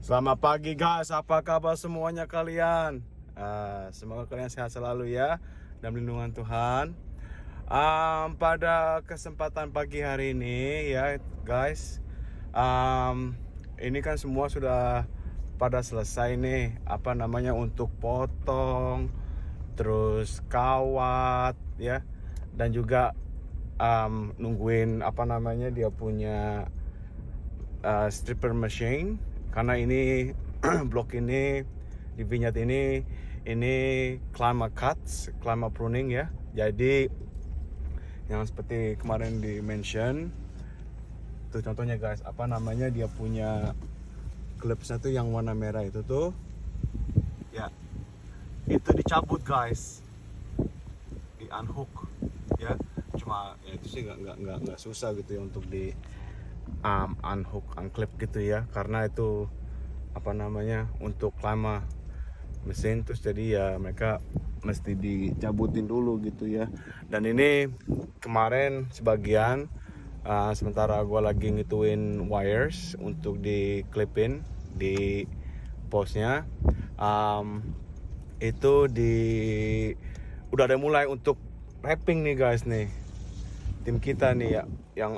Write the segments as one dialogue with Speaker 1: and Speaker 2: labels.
Speaker 1: Selamat pagi guys, apa kabar semuanya kalian? Semoga kalian sehat selalu ya dan lindungan Tuhan. Pada kesempatan pagi hari ini ya guys, ini kan semua sudah pada selesai nih, untuk potong, terus kawat ya, dan juga nungguin dia punya stripper machine. Karena ini blok ini di vinyet ini climate cuts, climate pruning ya. Jadi yang seperti kemarin di mention tuh contohnya guys, dia punya clipsnya tuh yang warna merah itu tuh ya, itu dicabut guys, di unhook ya. Cuma ya itu sih nggak susah gitu ya untuk di unhook, unclip gitu ya, karena itu untuk lama mesin, terus jadi ya mereka mesti dicabutin dulu gitu ya. Dan ini kemarin sebagian, sementara gue lagi ngituin wires untuk diklipin di posnya, itu udah ada mulai untuk wrapping nih guys nih, tim kita nih ya, yang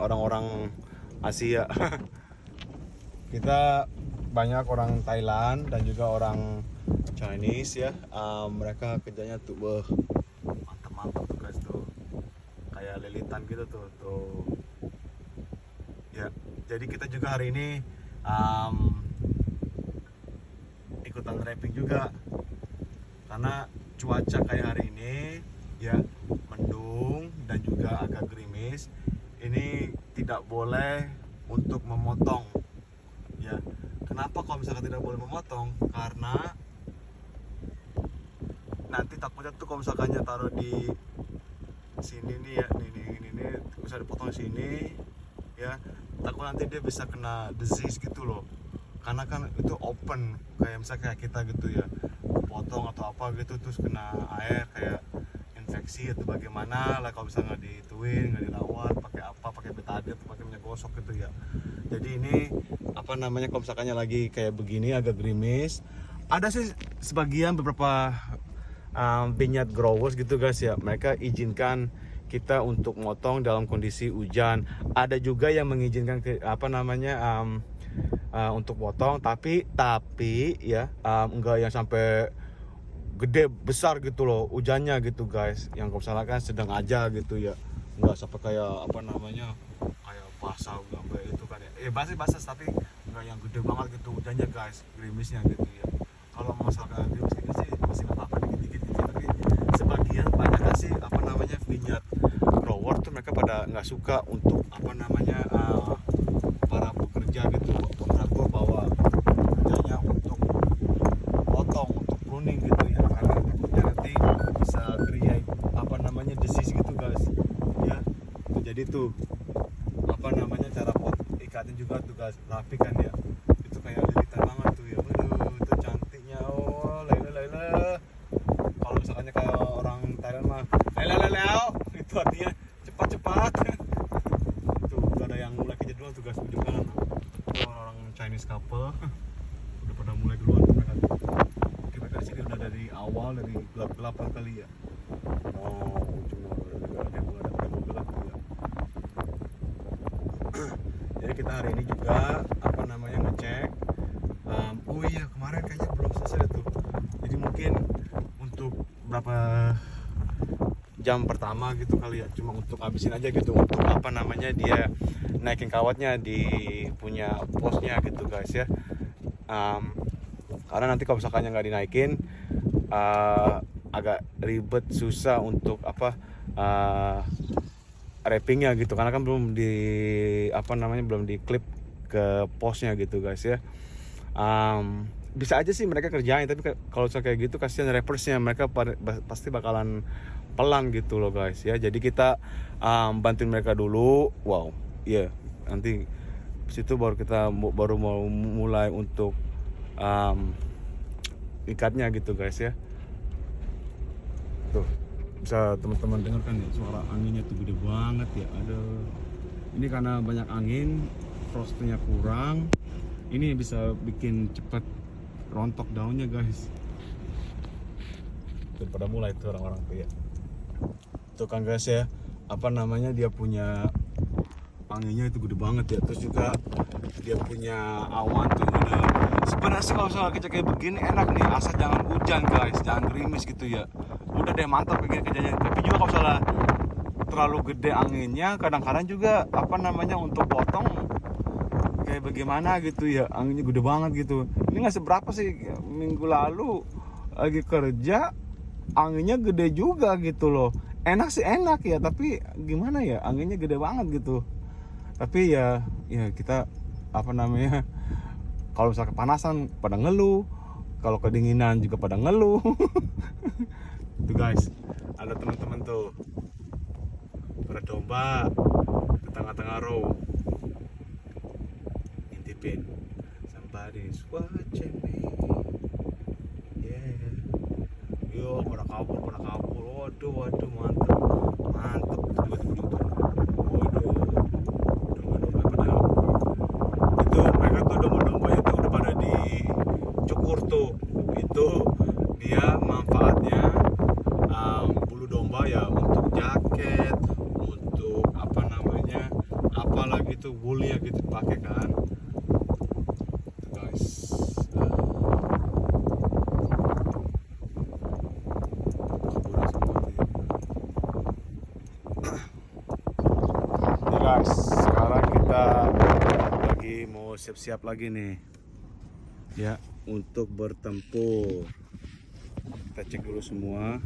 Speaker 1: orang-orang Asia. Kita banyak orang Thailand dan juga orang Chinese ya. Mereka kerjanya tuh mantap tuh guys tuh, kayak lilitan gitu tuh ya. Jadi kita juga hari ini ikutan wrapping juga, karena cuaca kayak hari ini ya, mendung dan juga agak gerimis. Ini tidak boleh untuk memotong ya. Kenapa kalau misalkan tidak boleh memotong? Karena nanti takutnya tuh kalau misalkannya taruh di sini nih ya, ini bisa dipotong di sini ya, takut nanti dia bisa kena disease gitu loh. Karena kan itu open, kayak misalnya kayak kita gitu ya, potong atau apa gitu terus kena air, kayak infeksi atau bagaimana lah kalau misalnya nggak dituin, nggak dirawat, pakai betadine atau pakai minyak gosok gitu ya. Jadi ini kalau misalkannya lagi kayak begini agak gerimis, ada sih sebagian beberapa vineyard growers gitu guys ya, mereka izinkan kita untuk motong dalam kondisi hujan. Ada juga yang mengizinkan untuk potong, tapi ya enggak yang sampai gede besar gitu loh hujannya gitu guys. Yang kalau misalnya kan sedang aja gitu ya, enggak sampai kayak kayak basah sampai itu kan ya. Basah tapi enggak yang gede banget gitu hujannya guys, gerimisnya gitu ya. Kalau masalah gerimis sih masih nggak apa-apa, dikit-dikit gitu, tapi sebagian banyak sih vineyard grower tuh mereka pada nggak suka untuk para pekerja gitu, kontraktor bawa kerjanya untuk potong, untuk pruning gitu ya, karena takutnya nanti bisa create disease gitu guys ya. Jadi tuh cara pot ikatin juga tuh guys, rapi kan ya, itu kayak lilitan banget tuh ya. Waduh, itu cantiknya, oh lele. Kalau misalnya kayak orang Thailand mah lele, itu artinya cepat tuh udah ada yang mulai kerja duluan tuh guys, ujung kanan tuh orang Chinese couple udah pada mulai duluan mereka tuh. Oke, mereka sini udah dari awal, dari gelap kali ya. Oh, ujungnya udah ada gelap juga. Jadi kita hari ini juga ngecek. Oh iya, kemarin kayaknya belum selesai tuh. Jadi mungkin untuk berapa jam pertama gitu kali ya, cuma untuk habisin aja gitu, untuk dia naikin kawatnya di punya posnya gitu guys ya. Karena nanti kalau misalkannya nggak dinaikin, agak ribet, susah untuk wrappingnya gitu, karena kan belum di clip ke posnya gitu guys ya. Bisa aja sih mereka kerjain, tapi kalau kayak gitu kasihan rappersnya, mereka pasti bakalan pelan gitu loh guys ya. Jadi kita bantuin mereka dulu, wow ya, nanti situ baru kita mau mulai untuk ikatnya gitu guys ya. Tuh bisa teman-teman dengar kan ya, suara anginnya tuh gede banget ya. Ada ini karena banyak angin, frostnya kurang Ini bisa bikin cepat rontok daunnya guys. Tuh pada mulai tuh orang-orang tuh ya. Tuh kan guys ya, apa namanya, dia punya anginnya itu gede banget ya. Terus juga dia punya awan tuh udah. Sebenarnya sih kalau soal kerja kayak begini enak nih, asal jangan hujan guys, jangan gerimis gitu ya. Udah deh mantap kayak kerjanya. Tapi juga kalau salah terlalu gede anginnya, kadang-kadang juga apa namanya untuk potong kayak bagaimana gitu ya, anginnya gede banget gitu. Ini nggak seberapa sih, minggu lalu lagi kerja anginnya gede juga gitu loh. Enak sih enak ya, tapi gimana ya, anginnya gede banget gitu. Tapi ya kita apa namanya, kalau misalnya kepanasan pada ngeluh, kalau kedinginan juga pada ngeluh. Tuh guys, ada teman-teman tuh pada domba di tengah-tengah row, ngintipin somebody's watching me, yeah. Yo pada kabur, waduh mantap tiba-tiba gitu. Waduh, domba-domba pada itu, mereka tuh domba-domba itu udah pada dicukur tuh. Itu dia manfaatnya, bulu domba ya untuk jaket, untuk apa namanya, apalagi tuh woolnya gitu pakai kan. Tuh guys, kaburan semua tuh ya. Nih guys, sekarang kita lagi mau siap-siap lagi nih ya untuk bertempur. Kita cek dulu semua.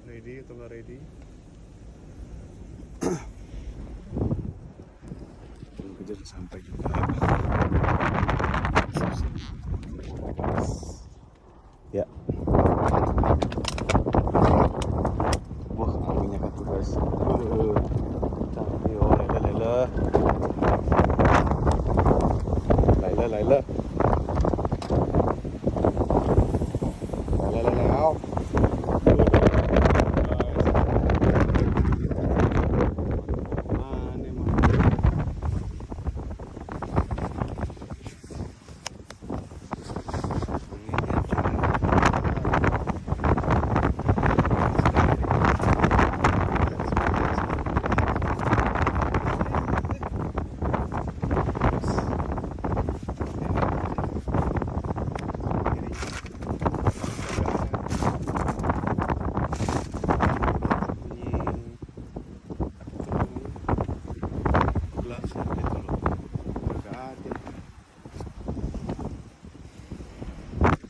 Speaker 1: Ready atau nggak ready? Belum kejar sampai juga. Ya. Wah, anginnya kan tuh guys. Cantik, oh Laila. Laila.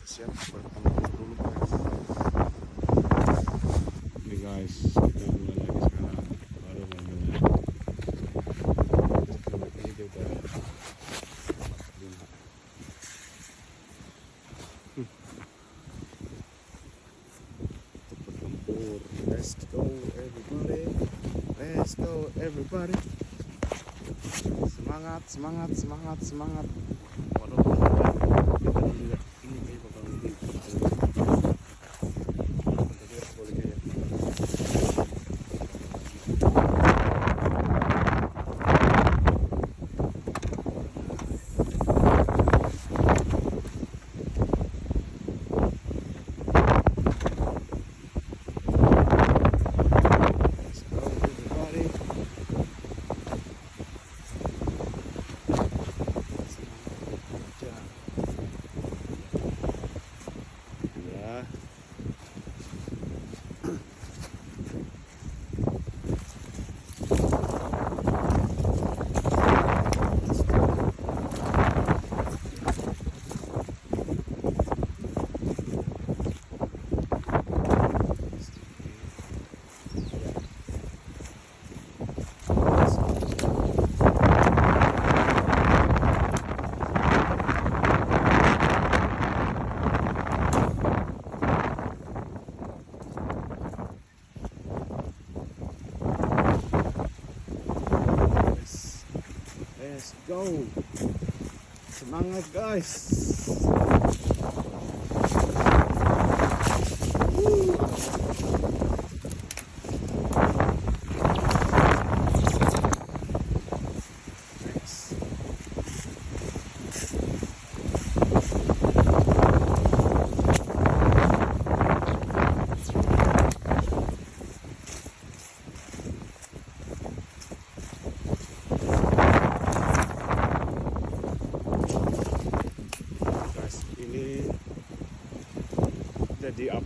Speaker 1: Siap bertempur dulu guys. Nih guys, kita mulai lagi sekarang. Baru mulai. Ini dia udah 5. Untuk bertempur. Let's go everybody. Semangat. Waduh, kita lihat ini kayak bakal lebih. Let's go. Semangat guys.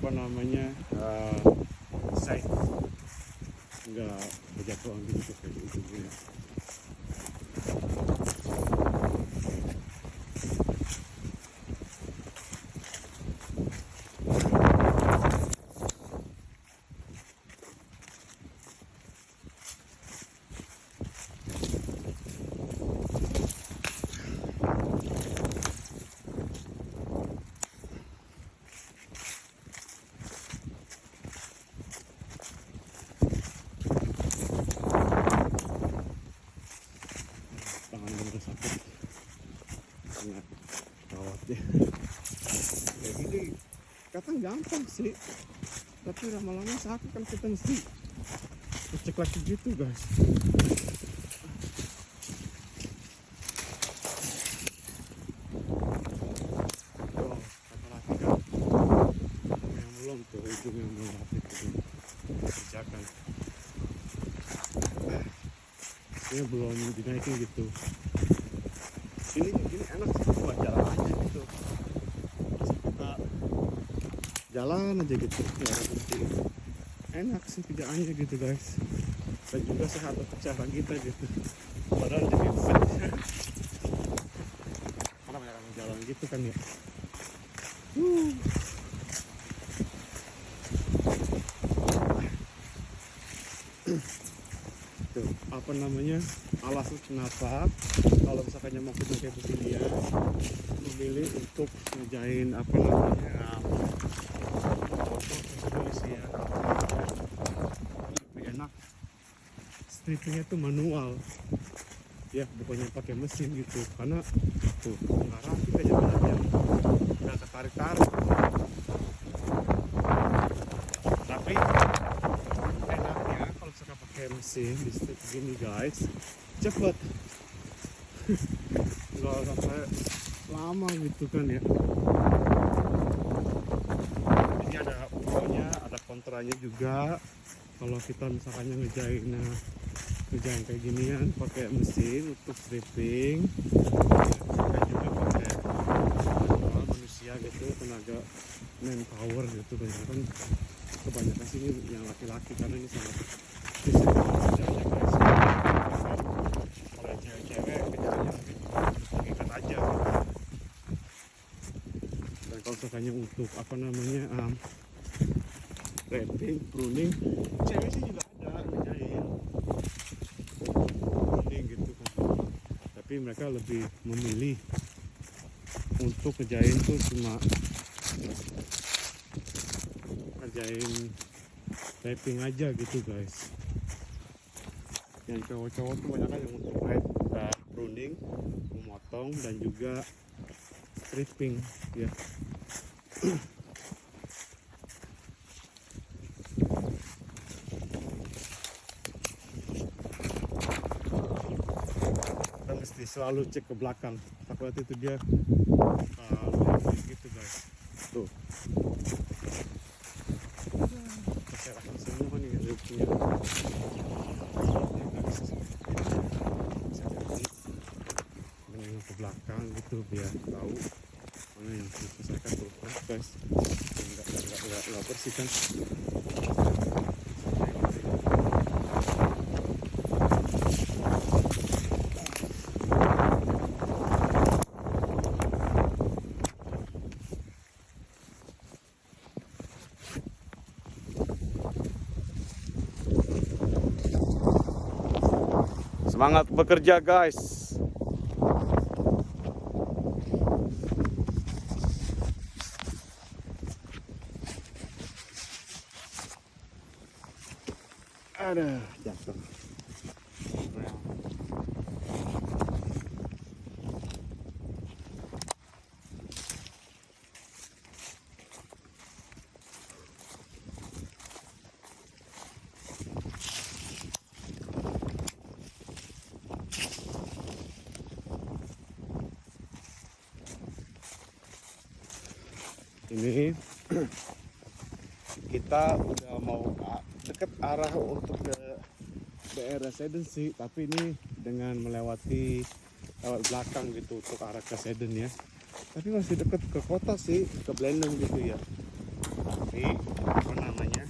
Speaker 1: apa namanya side, nggak berjatuhan gitu kayak gitu ya. Tangan bener sakit karena rawatnya kayak gini. Kata gampang sih, tapi lama-lama sakit kan, kita mesti cek lagi gitu guys. Tuh, kata laki kan yang belum tuh, ujung yang belum rapid itu kerjakan. Ini belum dinaikin gitu. Ini enak sih buat jalan aja gitu. Masa kita jalan aja gitu, nggak ada bukti. Enak sih kerjaannya gitu guys. Dan juga sehat untuk cara kita gitu. Padahal jadi set. Karena banyak jalan gitu kan ya. Tuh, apa namanya, alasan kenapa kalau misalkan mau kita kayak begini ya, memilih untuk ngerjain apa namanya ya, lebih enak strippingnya tuh manual ya, bukannya pakai mesin gitu. Karena tuh nggak rapi aja banyak nggak ketarik-tarik, tapi enaknya kalau misalkan pakai mesin di strip gini guys, cepet nggak sampai lama gitu kan ya. Ini ada pro-nya, ada kontranya juga. Kalau kita misalkannya ngerjain kayak ginian pakai mesin untuk stripping, dan juga pakai manusia gitu, tenaga manpower gitu kan. Kebanyakan sih ini yang laki-laki karena ini sangat fisik kerjanya guys. Kalau yang cewek-cewek kerjanya mengikat aja. Dan kalau misalkannya untuk apa namanya wrapping, pruning, cewek sih juga ada ngerjain pruning gitu kan. Tapi mereka lebih memilih untuk ngerjain tuh cuma ngerjain wrapping aja gitu guys. Yang cowok-cowok tuh banyak yang untuk pruning, memotong, dan juga stripping ya. Kita mesti selalu cek ke belakang, takut itu dia gitu guys. Tuh masyarakat semua nih reviewnya. Menengok ke belakang gitu biar tahu mana yang harus diselesaikan tuh guys. Nggak bersih kan. Semangat bekerja guys. Ada jatuh. Ini kita udah mau deket arah untuk ke daerah Seden sih, tapi ini dengan melewati lewat belakang gitu untuk arah ke Seden ya. Tapi masih deket ke kota sih, ke Blenheim gitu ya. tapi apa namanya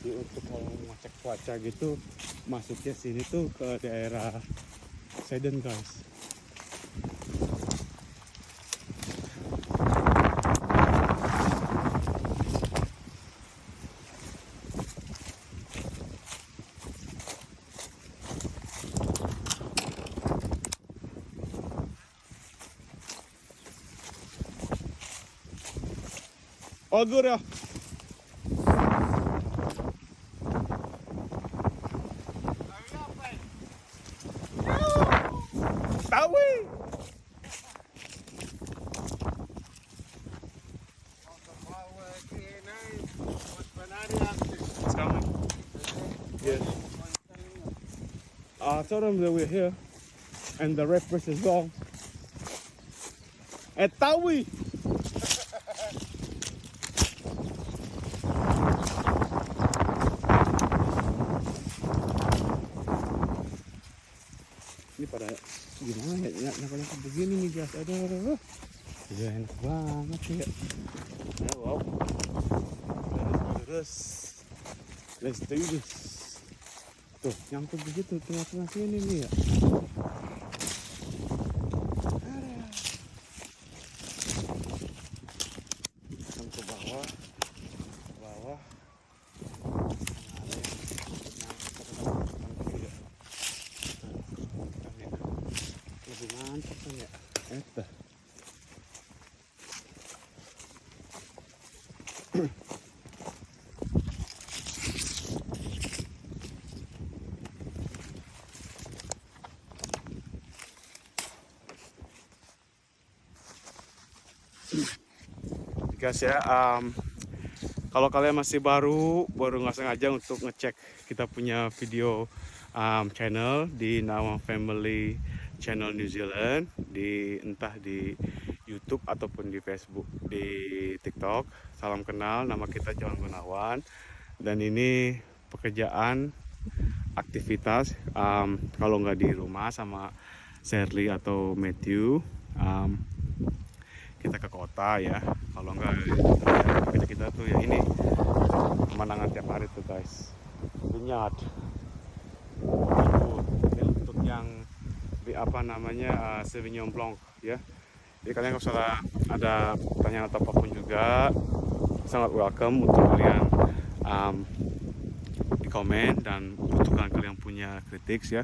Speaker 1: untuk kalau ngecek cuaca gitu masuknya sini tuh ke daerah Seiden guys. All good ya. Tawi. It's coming. Yes. I told them that we're here, and the red fish is gone. Tawi. Ini pada gimana ya nyangka begini nih guys. Aduh ya enak banget ya. Wow, terus let's do this. Tuh nyangkut begitu tengah-tengah sini nih ya. Ke bawah lebih mantap kan ya. Guys ya, kalau kalian masih baru nggak sengaja untuk ngecek kita punya video channel di Nawang Family Channel New Zealand, entah di YouTube ataupun di Facebook, di TikTok. Salam kenal, nama kita John Gunawan, dan ini pekerjaan aktivitas kalau nggak di rumah sama Shirley atau Matthew. Kita ke kota ya, kalau enggak kita tuh ya ini pemandangan tiap hari tuh guys, vineyard ini untuk yang di apa namanya Sauvignon Blanc ya. Jadi kalian kalau salah ada pertanyaan atau apapun juga sangat welcome untuk kalian di komen, dan butuhkan kalian punya kritik ya.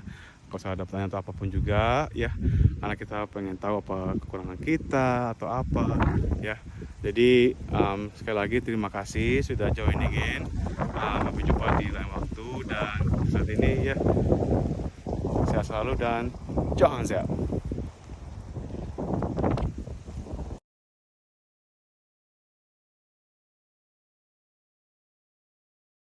Speaker 1: Kalau ada pertanyaan atau apapun juga ya, karena kita pengen tahu apa kekurangan kita atau apa ya. Jadi sekali lagi terima kasih sudah joining in. Sampai jumpa di lain waktu, dan saat ini ya sehat selalu dan jangan sehat.